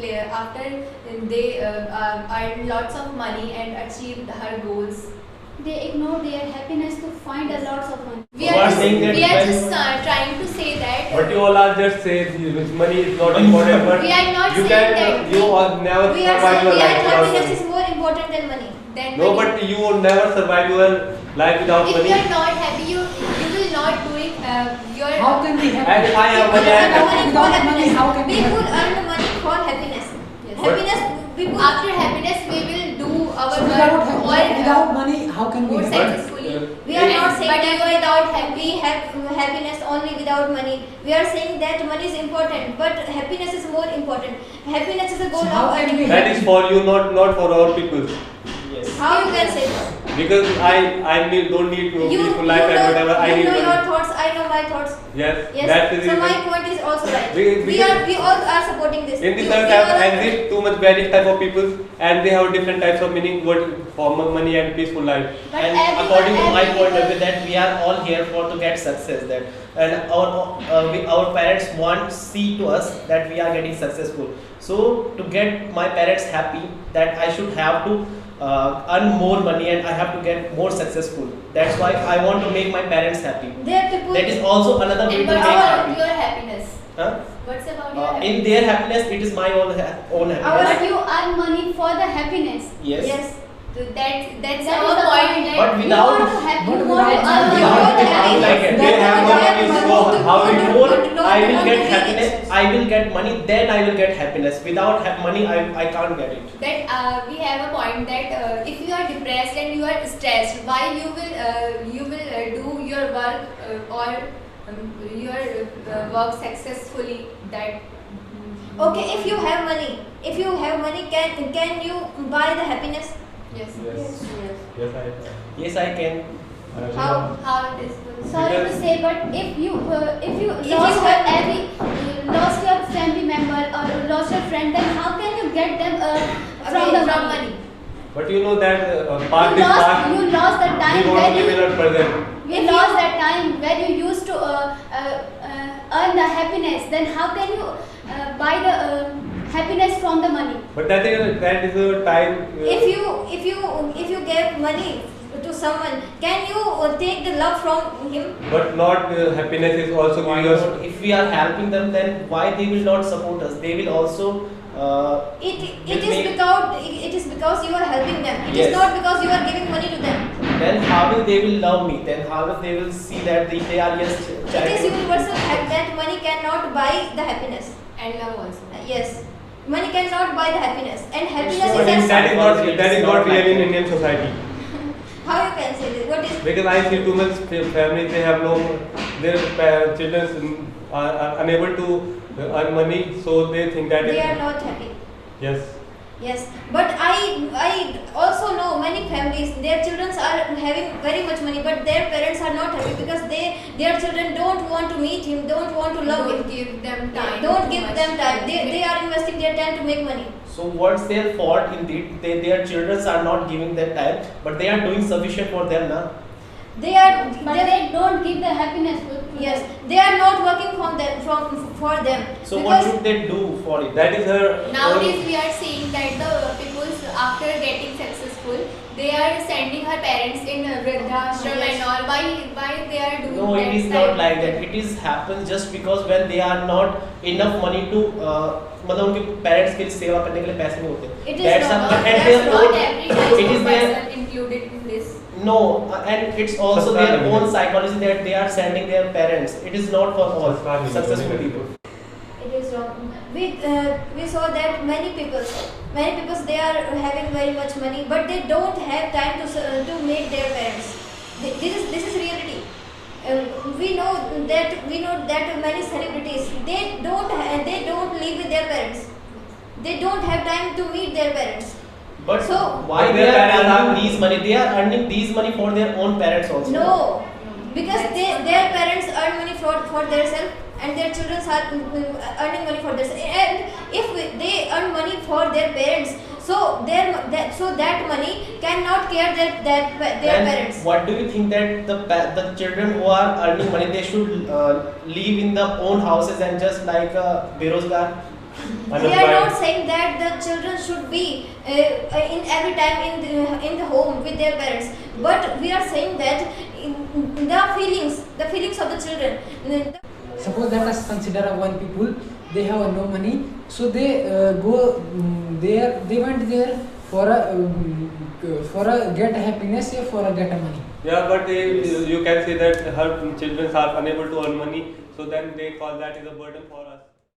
after they earn lots of money and achieved her goals, they ignore their happiness to find a lots of money. We are just trying to say that. But you all are just saying money is not important. But we are not you saying can, that. you are never We are survive your saying life without happiness money. is more important than money. No, but you will never survive your life without If money. you are not happy, you will not doing your. How can we have And I am People earn money for Without money, happiness. how can we People have- earn money for happiness. Yes. Happiness. People After happiness, we will do our So work without money, how can we more have successfully. We are not saying But that you are without not we have happiness only without money. We are saying that money is important, but happiness is more important. Happiness is a goal So how of can earning. we That is for you, not for all people. Yes. How you can say that? Because I don't need to peaceful life and whatever. I you need know your money. thoughts. I know my thoughts. Yes, Yes. that is So it. my point is also right. Because We all are supporting this. In this You- earth we all are- exist too much various type of people, and they have different types of meaning what for money and peaceful life. But And everyone- according to my point of everyone- view, that we are all here for to get success. And our parents want see to us that we are getting successful. So to get my parents happy, that I should have to earn more money and I have to get more successful. That's why I want to make my parents happy. There are people. That is also another way And to what's make about happy. your happiness? Huh? What's about your happiness? In their happiness, it is my own happiness. But you earn money for the happiness. Yes. Yes. So that's That is our the point. point. That But You without- want to have, you But want to without earn money, money. how can I get? They have no money, so how The will more No, I no, will no, get no, happiness, no. I will get money, then I will get happiness. Without money, I can't get it. that we have a point that if you are depressed and you are stressed, why you will do your work or your work successfully? That Okay, if you have money, can you buy the happiness? yes. Yes, I can. How? How it is possible? Sorry to Because- say, but if you you lost have- lost your family member or lost your friend, then how can you get them from the from money? money. But you know that part You this part lost the we time want where to live in you our present. you lost that time where you used to earn the happiness. Then how can you buy the happiness from the money? But that is a time. If you give money to someone, can you take the love from him? But not happiness is also Why giving us. not? If we are helping them, then why they will not support us? They will also. It is because you are helping them. It Yes. is not because you are giving money to them. Then how will they will love me? Then how will they will see that they are just It is charitable? universal that money cannot buy the happiness. And love also. Yes, money cannot buy the happiness, and happiness So But is that is not It's that is not not like real in that. Indian society. how you can say this? What is Because I see too much families, they have no, their children are unable to earn money, so they think that they are not happy? yes. Yes, but I also know many families, their children are having very much money, but their parents are not happy because their children don't want to meet him, don't want to love Don't him, give them time. don't too give much. them time. They are investing their time to make money. So what's their fault indeed? Their children are not giving their time, but they are doing sufficient for them now. They are But they don't give the happiness to yes, they are not working for them. So what Because should they do for it? That is her. Nowadays we are seeing that the people after getting successful, they are sending her parents in vridhashram Yes. and all. Why they are doing No, that? it is not like that. It is happens just because when they are not enough money to मतलब उनके parents के लिए सेवा करने के लिए पैसे नहीं होते. It is not- and That's their not own- every type it is of their person included in this. no, and it's also their own psychology that they are sending their parents. It is not for all successful people. it is wrong. We saw that many people they are having very much money, but they don't have time to meet their parents. This is reality. We know that many celebrities they don't live with their parents. They don't have time to meet their parents. But So- why But they their are parents earning are- these money? They are earning these money for their own parents also. No, because their parents earn money for themselves, and their children are earning money for themselves. And if they earn money for their parents, so that money cannot care their Then parents. what do you think that the children who are earning money, they should live in their own houses and just like a berozgar? We are not saying that the children should be in every time in the home with their parents, but we are saying that the feelings of the children. Suppose let us consider one people, they have no money, so they go there, they went there for a get happiness or for a get money. Yeah, but you can say that her children are unable to earn money, so then they call that is a burden for us.